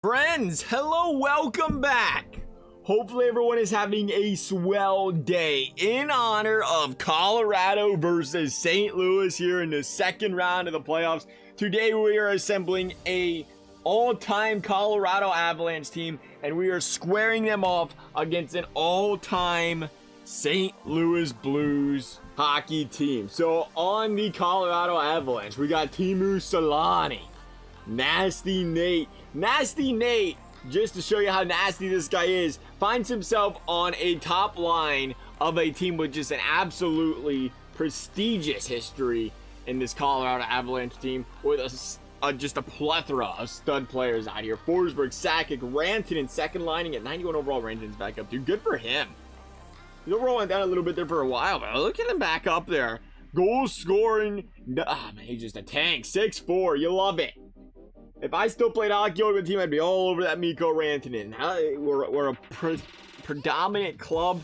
Friends, hello, welcome back. Hopefully everyone is having a swell day in honor of Colorado versus St. Louis here in the second round of the playoffs. Today we are assembling a all-time Colorado Avalanche team, and we are squaring them off against an all-time St. Louis Blues hockey team. So on the Colorado Avalanche, we got Teemu Selanne, Nasty Nate, just to show you how nasty this guy is, finds himself on a top line of a team with just an absolutely prestigious history in this Colorado Avalanche team with just a plethora of stud players out here. Forsberg, Sakic, Rantanen, second lining at 91 overall. Rantanen's back up, dude. Good for him. He's overall went down a little bit there for a while, but look at him back up there. Goal scoring. Man, he's just a tank. 6'4". You love it. If I still played hockey over the team, I'd be all over that Mikko Rantanen. We're a predominant club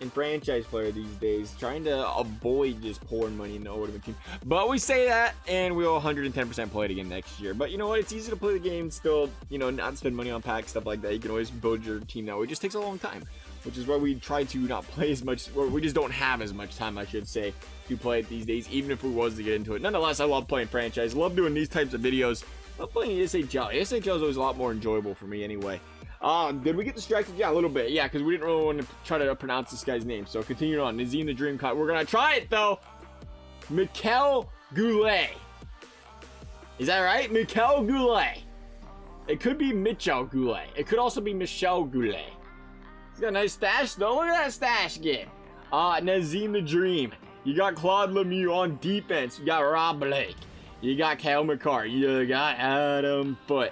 and franchise player these days, trying to avoid just pouring money in the ultimate team. But we say that, and we'll 110% play it again next year. But you know what? It's easy to play the game, still, not spend money on packs, stuff like that. You can always build your team that way. It just takes a long time, which is why we try to not play as much, or we just don't have as much time, I should say, to play it these days, even if we was to get into it. Nonetheless, I love playing franchise. Love doing these types of videos. I'm playing SHL. SHL is always a lot more enjoyable for me anyway. Did we get distracted? Yeah, a little bit. Yeah, because we didn't really want to try to pronounce this guy's name. So continue on. Nazim the Dream Cut. We're going to try it, though. Mikel Goulet. Is that right? Mikel Goulet. It could be Mitchell Goulet. It could also be Michel Goulet. He's got a nice stash, though. Look at that stash again. Nazim the Dream. You got Claude Lemieux on defense. You got Rob Blake. You got Kyle McCarr. You got Adam Foote.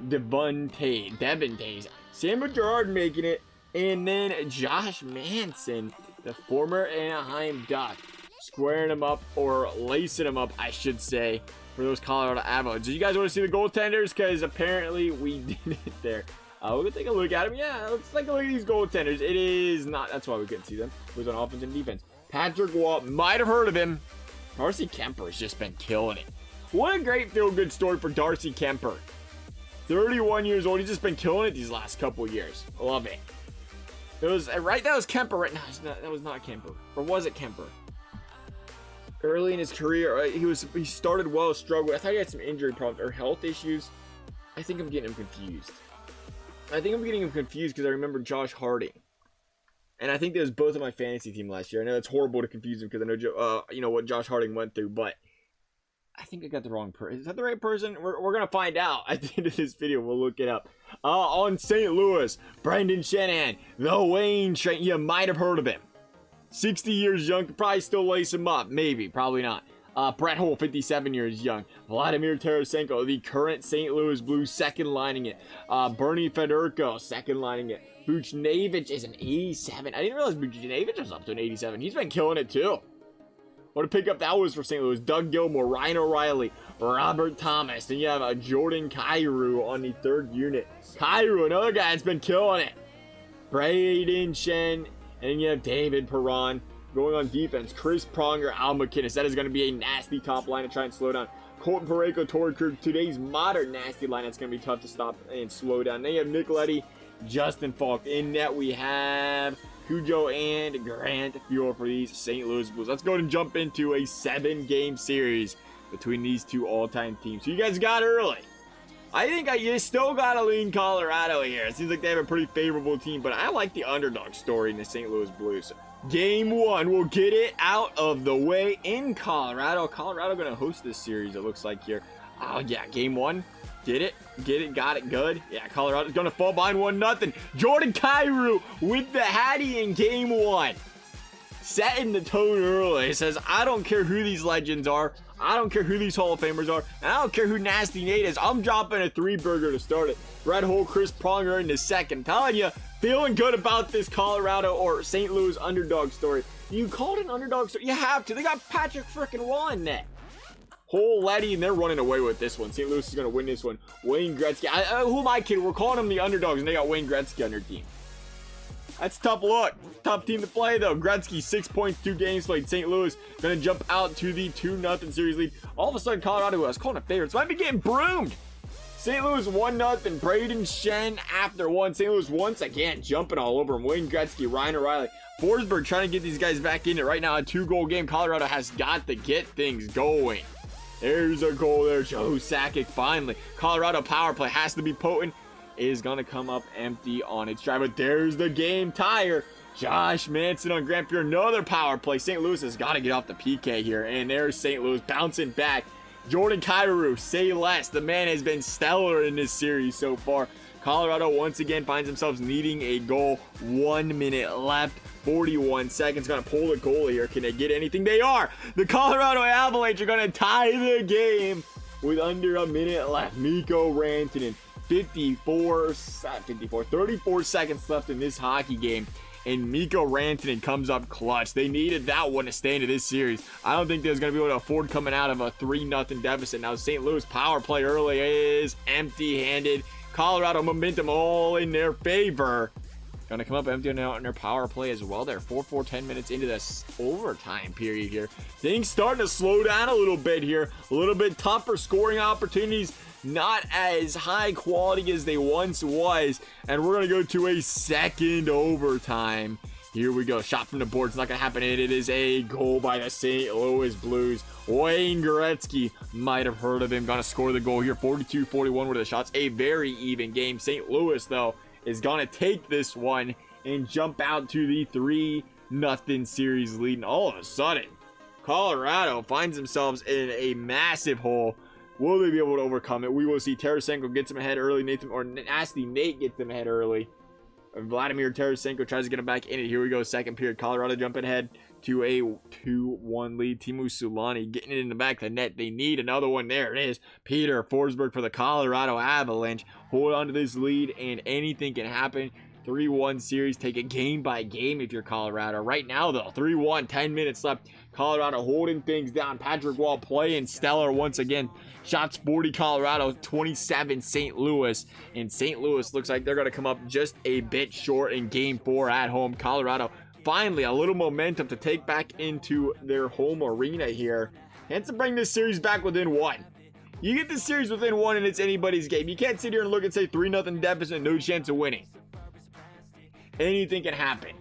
Devontae. Sam Gerard making it. And then Josh Manson, the former Anaheim Duck, squaring him up, or lacing him up, I should say, for those Colorado Avalanche. Do you guys want to see the goaltenders? Because apparently we did it there. We're going to take a look at them. Yeah, let's take a look at these goaltenders. It is not, that's why we couldn't see them. It was on offense and defense. Patrick Waugh, might have heard of him. Darcy Kemper has just been killing it. What a great feel-good story for Darcy Kemper. 31 years old. He's just been killing it these last couple years. I love it. It was right. That was Kemper. Right? No, that was not Kemper. Or was it Kemper? Early in his career, he started well, struggled. I thought he had some injury problems or health issues. I think I'm getting him confused. Because I remember Josh Harding. And I think that was both of my fantasy team last year. I know it's horrible to confuse him because I know what Josh Harding went through, but I think I got the wrong person. Is that the right person? We're going to find out at the end of this video. We'll look it up. On St. Louis, Brendan Shanahan, the Wayne Train. You might have heard of him. 60 years young. Could probably still lace him up. Maybe. Probably not. Brett Hull, 57 years young. Vladimir Tarasenko, the current St. Louis Blues, second lining it. Bernie Fedorko, second lining it. Buchnevich is an 87. I didn't realize Buchnevich was up to an 87. He's been killing it too. What a pickup that was for St. Louis. Doug Gilmour, Ryan O'Reilly, Robert Thomas. Then you have Jordan Kyrou on the third unit. Kyrou, another guy that's been killing it. Braden Shen. And then you have David Perron going on defense. Chris Pronger, Al MacInnis. That is going to be a nasty top line to try and slow down. Colton Parayko, Torrey Krug. Today's modern nasty line that's going to be tough to stop and slow down. Then you have Nick Leddy, Justin Falk. In net we have Cujo and Grant Fuel for these St. Louis Blues. Let's go ahead and jump into a 7-game series between these two all-time teams. So you guys got early. I think you still got to lean Colorado here. It seems like they have a pretty favorable team, but I like the underdog story in the St. Louis Blues. Game 1, we'll get it out of the way in Colorado. Colorado going to host this series, it looks like here. Oh, yeah, game 1. Get it, got it, good. Yeah, Colorado's going to fall behind 1-0. Jordan Kyrou with the Hattie in game 1. Setting the tone early. It says, I don't care who these legends are. I don't care who these Hall of Famers are. And I don't care who Nasty Nate is. I'm dropping a 3-burger to start it. Red Hole, Chris Pronger in the second. Telling you, feeling good about this Colorado or St. Louis underdog story. You called it an underdog story? You have to. They got Patrick frickin' Waugh in net. Whole Letty, and they're running away with this one. St. Louis is going to win this one. Wayne Gretzky. Who am I kidding? We're calling them the underdogs, and they got Wayne Gretzky on their team. That's a tough look. Tough team to play, though. Gretzky, 6 points, 2 games played. St. Louis going to jump out to the 2-0 series lead. All of a sudden, Colorado, who I was calling a favorite, might be getting broomed. St. Louis 1-0. Braden Shen after one. St. Louis once again jumping all over him. Wayne Gretzky, Ryan O'Reilly, Forsberg trying to get these guys back in it right now. A 2-goal game. Colorado has got to get things going. There's a goal there. Joe Sakic finally. Colorado power play has to be potent. Is going to come up empty on its drive. But there's the game tire. Josh Manson on Grand Prix. Another power play. St. Louis has got to get off the PK here. And there's St. Louis bouncing back. Jordan Kyrou, say less. The man has been stellar in this series so far. Colorado once again finds themselves needing a goal. 1 minute left. 41 seconds. Going to pull the goalie here. Can they get anything? They are. The Colorado Avalanche are going to tie the game with under a minute left. Mikko Rantanen. 34 seconds left in this hockey game. And Mikko Rantanen comes up clutch. They needed that one to stay into this series. I don't think they was going to be able to afford coming out of a 3-0 deficit. Now, St. Louis power play early is empty-handed. Colorado momentum all in their favor. Going to come up empty now in their power play as well. They're 4-4, 10 minutes into this overtime period here. Things starting to slow down a little bit here. A little bit tougher scoring opportunities. Not as high quality as they once was. And we're going to go to a second overtime. Here we go. Shot from the board. It's not going to happen. It is a goal by the St. Louis Blues. Wayne Gretzky, might have heard of him. Going to score the goal here. 42-41 were the shots. A very even game. St. Louis, though, is going to take this one and jump out to the 3-0 series lead. And all of a sudden, Colorado finds themselves in a massive hole. Will they be able to overcome it? We will see. Tarasenko gets him ahead early. Nasty Nate gets him ahead early. Vladimir Tarasenko tries to get him back in it. Here we go. Second period. Colorado jumping ahead to a 2-1 lead. Teemu Selanne getting it in the back of the net. They need another one. There it is. Peter Forsberg for the Colorado Avalanche. Hold on to this lead, and anything can happen. 3-1 series. Take it game by game if you're Colorado. Right now, though, 3-1, 10 minutes left. Colorado holding things down. Patrick Wall playing stellar once again. Shots 40 Colorado, 27 St. Louis. And St. Louis looks like they're going to come up just a bit short in game 4 at home. Colorado finally a little momentum to take back into their home arena here. And to bring this series back within 1. You get this series within 1 and it's anybody's game. You can't sit here and look and say 3-0 deficit, no chance of winning. Anything can happen.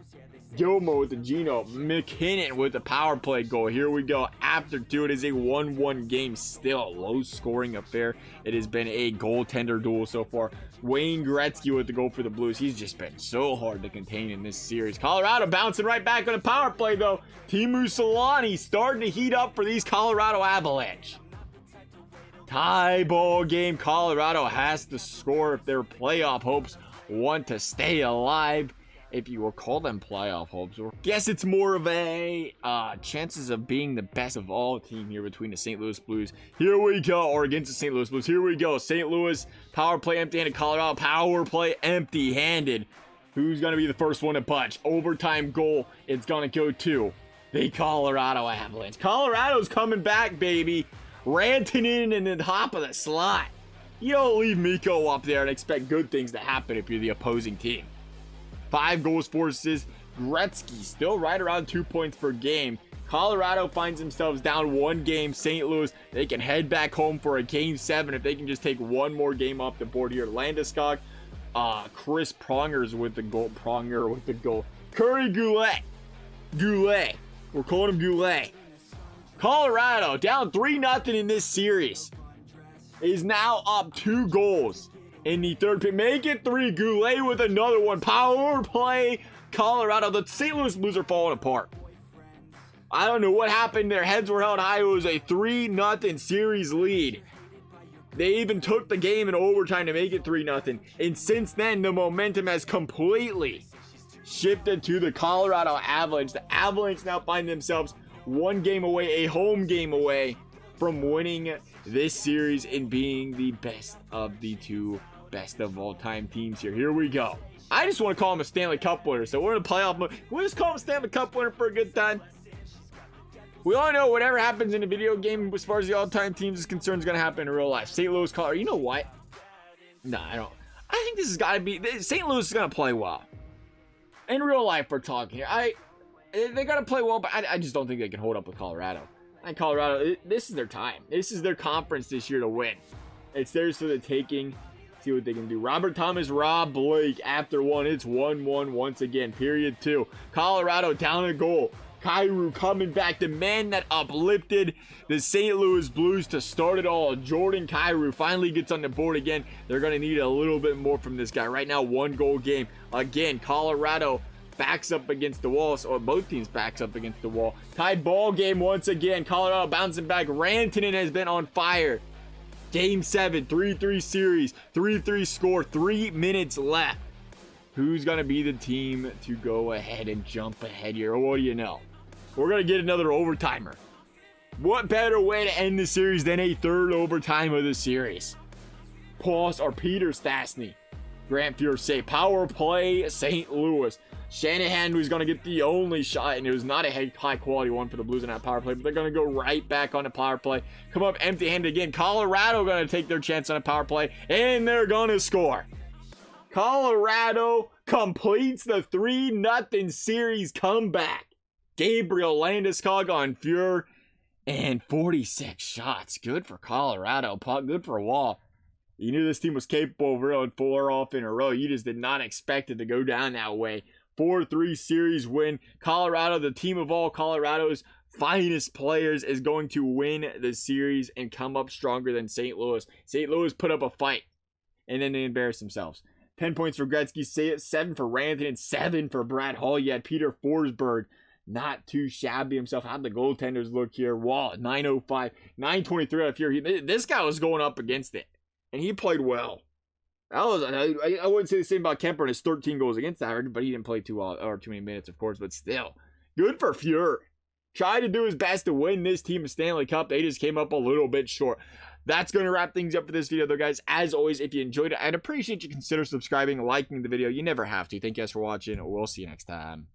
Gilmore with the Gino. McKinnon with the power play goal. Here we go. After 2, it is a 1-1 game still. Low scoring affair. It has been a goaltender duel so far. Wayne Gretzky with the goal for the Blues. He's just been so hard to contain in this series. Colorado bouncing right back on the power play though. Teemu Selanne starting to heat up for these Colorado Avalanche. Tie ball game. Colorado has to score if their playoff hopes want to stay alive. If you will call them playoff hopes, or guess it's more of a chances of being the best of all team here between the St. Louis Blues. Here we go, or against the St. Louis Blues. Here we go. St. Louis power play empty-handed. Colorado power play empty-handed. Who's going to be the first one to punch? Overtime goal. It's going to go to the Colorado Avalanche. Colorado's coming back, baby. Rantanen in the top of the slot. You don't leave Mikko up there and expect good things to happen if you're the opposing team. 5 goals, 4 assists. Gretzky still right around 2 points per game. Colorado finds themselves down 1 game. St. Louis, they can head back home for a game 7 if they can just take 1 more game off the board here. Landeskog, Chris Prongers with the goal. Curry Goulet. We're calling him Goulet. Colorado down 3-0 in this series. Is now up 2 goals. In the third pick, make it 3. Goulet with another one. Power play. Colorado. The St. Louis Blues are falling apart. I don't know what happened. Their heads were held high. It was a 3-0 series lead. They even took the game in overtime to make it 3-0. And since then, the momentum has completely shifted to the Colorado Avalanche. The Avalanche now find themselves 1 game away, a home game away from winning this series and being the best of the 2 best of all time teams here. Here we go. I just want to call him a Stanley Cup winner. So we're in a playoff mode. We'll just call him a Stanley Cup winner for a good time. We all know whatever happens in a video game as far as the all-time teams is concerned is going to happen in real life. St. Louis, Colorado. You know what? No, I don't. I think this has got to be. St. Louis is going to play well. In real life, we're talking here. They got to play well, but I just don't think they can hold up with Colorado. And Colorado, this is their time. This is their conference this year to win. It's theirs for the taking. See what they can do. Robert Thomas, Rob Blake after one. It's 1-1 once again. Period 2. Colorado down a goal. Kyrou coming back. The man that uplifted the St. Louis Blues to start it all. Jordan Kyrou finally gets on the board again. They're going to need a little bit more from this guy. Right now, 1-goal game. Again, Colorado backs up against the wall. So both teams backs up against the wall. Tied ball game once again. Colorado bouncing back. Rantanen has been on fire. Game 7, 3-3 series, 3-3 score, 3 minutes left. Who's going to be the team to go ahead and jump ahead here? What do you know? We're going to get another overtimer. What better way to end the series than a third overtime of the series? Paus or Peter Stastny. Grant Fuhr say power play St. Louis. Shanahan was going to get the only shot, and it was not a high quality one for the Blues in that power play, but they're going to go right back on the power play. Come up empty-handed again. Colorado going to take their chance on a power play, and they're going to score. Colorado completes the 3-0 series comeback. Gabriel Landeskog on Fuhr, and 46 shots. Good for Colorado. Good for Wall. You knew this team was capable of reeling 4 off in a row. You just did not expect it to go down that way. 4-3 series win. Colorado, the team of all Colorado's finest players, is going to win the series and come up stronger than St. Louis. St. Louis put up a fight, and then they embarrassed themselves. 10 points for Gretzky, 7 for Rantanen, 7 for Brad Hall. You had Peter Forsberg, not too shabby himself. How'd the goaltenders look here? Wall, 905, 923 out of Fuhr. This guy was going up against it, and he played well. I wouldn't say the same about Kemper and his 13 goals against average, but he didn't play too many minutes, of course, but still. Good for Fuhr. Tried to do his best to win this team a Stanley Cup. They just came up a little bit short. That's going to wrap things up for this video, though, guys. As always, if you enjoyed it, I'd appreciate you consider subscribing, liking the video. You never have to. Thank you guys for watching. We'll see you next time.